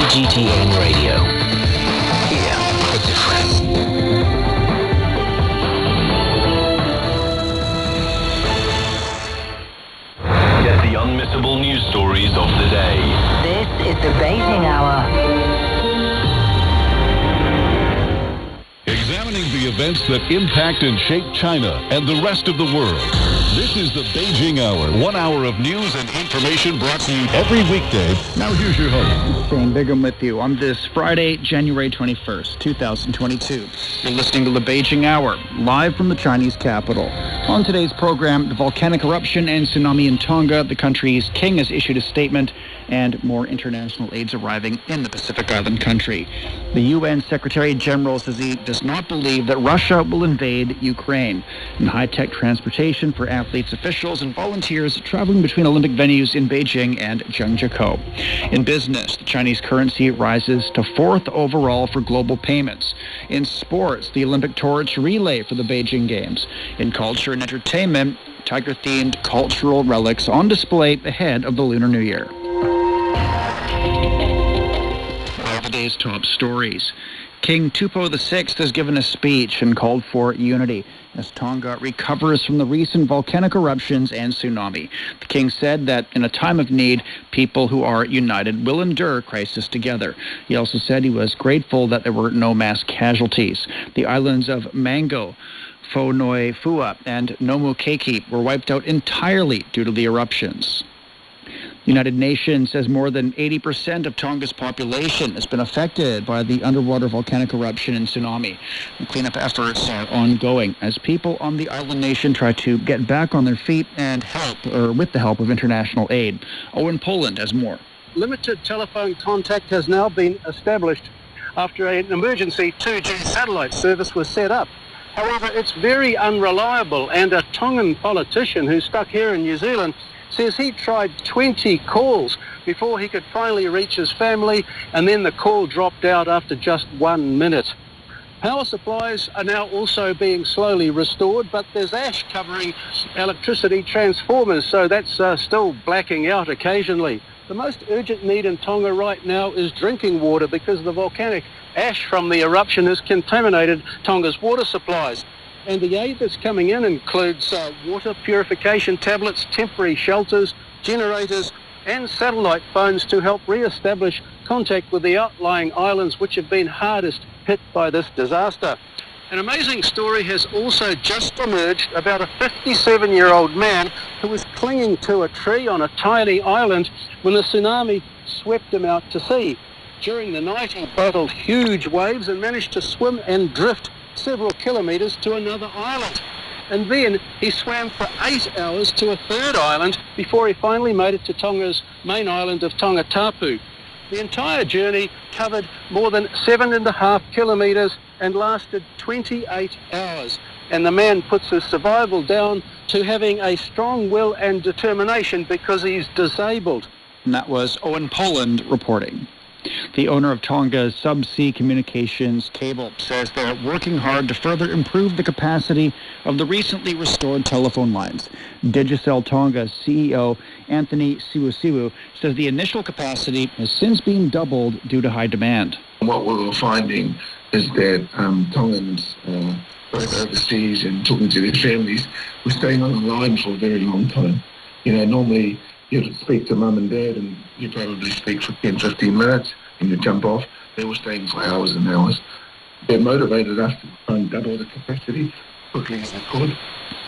CGTN Radio. Here for different. Get the unmissable news stories of the day. This is the Beijing Hour. Examining the events that impact and shape China and the rest of the world. This is the Beijing Hour. 1 hour of news and information brought to you every weekday. Now here's your host. Shane Bigham with you on this Friday, January 21st, 2022. You're listening to the Beijing Hour, live from the Chinese capital. On today's program, the volcanic eruption and tsunami in Tonga. The country's king has issued a statement, and more international aids arriving in the Pacific Island country. The UN Secretary General says he does not believe that Russia will invade Ukraine. And high-tech transportation for athletes, officials, and volunteers traveling between Olympic venues in Beijing and Zhangjiakou. In business, the Chinese currency rises to fourth overall for global payments. In sports, the Olympic torch relay for the Beijing Games. In culture and entertainment, tiger-themed cultural relics on display ahead of the Lunar New Year. Today's top stories. King Tupou VI has given a speech and called for unity as Tonga recovers from the recent volcanic eruptions and tsunami. The king said that in a time of need, people who are united will endure crisis together. He also said he was grateful that there were no mass casualties. The islands of Mango, Fonoifua, and Nomukeki were wiped out entirely due to the eruptions. The United Nations says more than 80% of Tonga's population has been affected by the underwater volcanic eruption and tsunami. The cleanup efforts are ongoing as people on the island nation try to get back on their feet and with the help of international aid. Owen Poland has more. Limited telephone contact has now been established after an emergency 2G satellite service was set up. However, it's very unreliable, and a Tongan politician who's stuck here in New Zealand says he tried 20 calls before he could finally reach his family, and then the call dropped out after just 1 minute. Power supplies are now also being slowly restored, but there's ash covering electricity transformers, so that's still blacking out occasionally. The most urgent need in Tonga right now is drinking water because the volcanic ash from the eruption has contaminated Tonga's water supplies. And the aid that's coming in includes water purification tablets, temporary shelters, generators, and satellite phones to help re-establish contact with the outlying islands which have been hardest hit by this disaster. An amazing story has also just emerged about a 57-year-old man who was clinging to a tree on a tiny island when the tsunami swept him out to sea. During the night, he battled huge waves and managed to swim and drift several kilometres to another island. And then he swam for 8 hours to a third island before he finally made it to Tonga's main island of Tongatapu. The entire journey covered more than 7.5 kilometres and lasted 28 hours. And the man puts his survival down to having a strong will and determination because he's disabled. And that was Owen Poland reporting. The owner of Tonga's subsea communications cable says they're working hard to further improve the capacity of the recently restored telephone lines. Digicel Tonga's CEO Anthony Siwusiwu says the initial capacity has since been doubled due to high demand. What we were finding is that Tongans, both overseas and talking to their families, were staying on the line for a very long time. You know, normally you'd speak to mum and dad and you probably speak for 10, 15 minutes and you jump off. They were staying for hours and hours. They motivated us to try and double the capacity quickly as we could,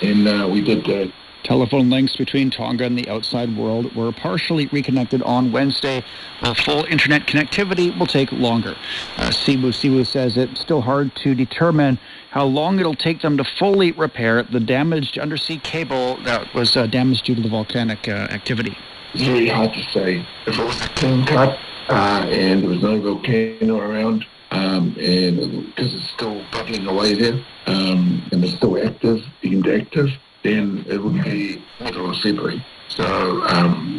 and we did that. Telephone links between Tonga and the outside world were partially reconnected on Wednesday. Full internet connectivity will take longer. Siwu says it's still hard to determine how long it'll take them to fully repair the damaged undersea cable that was damaged due to the volcanic activity. It's very hard to say. If it was a clean cut and there was no volcano around, and because it's still bubbling away there, and it's still active, deemed active, then it would be middle of February. So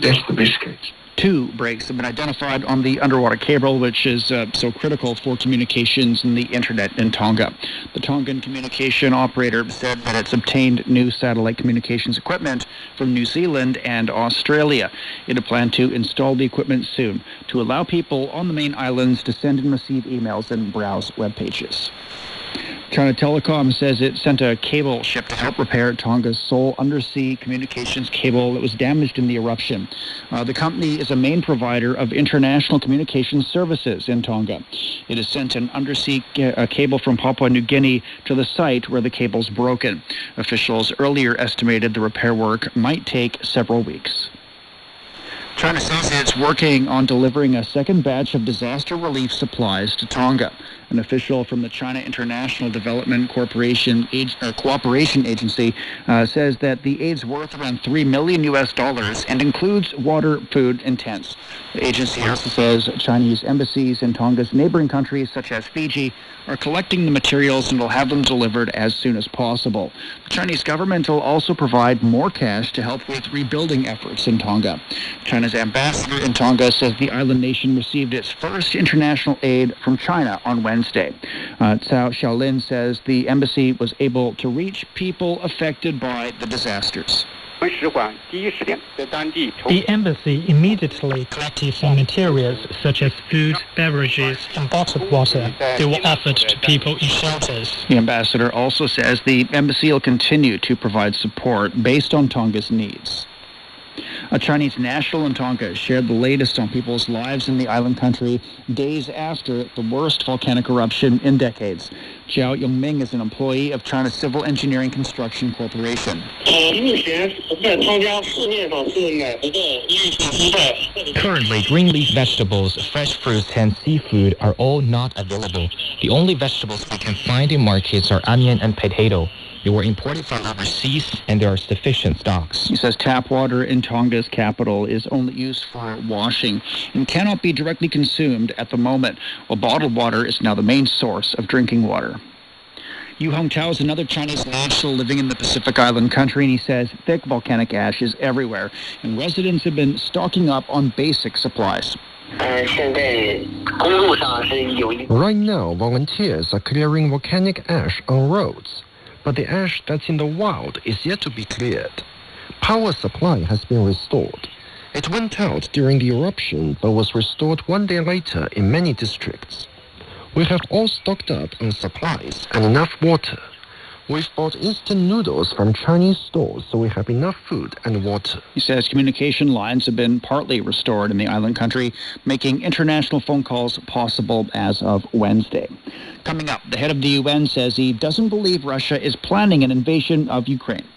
that's the best case. 2 breaks have been identified on the underwater cable, which is so critical for communications and the internet in Tonga. The Tongan communication operator said that it's obtained new satellite communications equipment from New Zealand and Australia. It had planned to install the equipment soon to allow people on the main islands to send and receive emails and browse web pages. China Telecom says it sent a cable ship to help repair Tonga's sole undersea communications cable that was damaged in the eruption. The company is a main provider of international communications services in Tonga. It has sent an undersea cable from Papua New Guinea to the site where the cable's broken. Officials earlier estimated the repair work might take several weeks. China says it's working on delivering a second batch of disaster relief supplies to Tonga. An official from the China International Development Cooperation Agency says that the aid's worth around $3 million and includes water, food, and tents. The agency also says Chinese embassies in Tonga's neighboring countries, such as Fiji, are collecting the materials and will have them delivered as soon as possible. The Chinese government will also provide more cash to help with rebuilding efforts in Tonga. China's ambassador in Tonga says the island nation received its first international aid from China on Wednesday. Cao Xiaolin says the embassy was able to reach people affected by the disasters. The embassy immediately collected some materials such as food, beverages, and bottled water. They were offered to people in shelters. The ambassador also says the embassy will continue to provide support based on Tonga's needs. A Chinese national in Tonga shared the latest on people's lives in the island country days after the worst volcanic eruption in decades. Zhao Yongming is an employee of China's Civil Engineering Construction Corporation. Currently, green leaf vegetables, fresh fruits, and seafood are all not available. The only vegetables we can find in markets are onion and potato. They were imported from overseas, and there are sufficient stocks. He says tap water in Tonga's capital is only used for washing and cannot be directly consumed at the moment, while bottled water is now the main source of drinking water. Yu Hongtao is another Chinese national living in the Pacific Island country, and he says thick volcanic ash is everywhere, and residents have been stocking up on basic supplies. Right now, volunteers are clearing volcanic ash on roads. But the ash that's in the wild is yet to be cleared. Power supply has been restored. It went out during the eruption, but was restored 1 day later in many districts. We have all stocked up on supplies and enough water. We've bought instant noodles from Chinese stores, so we have enough food and water. He says communication lines have been partly restored in the island country, making international phone calls possible as of Wednesday. Coming up, the head of the UN says he doesn't believe Russia is planning an invasion of Ukraine.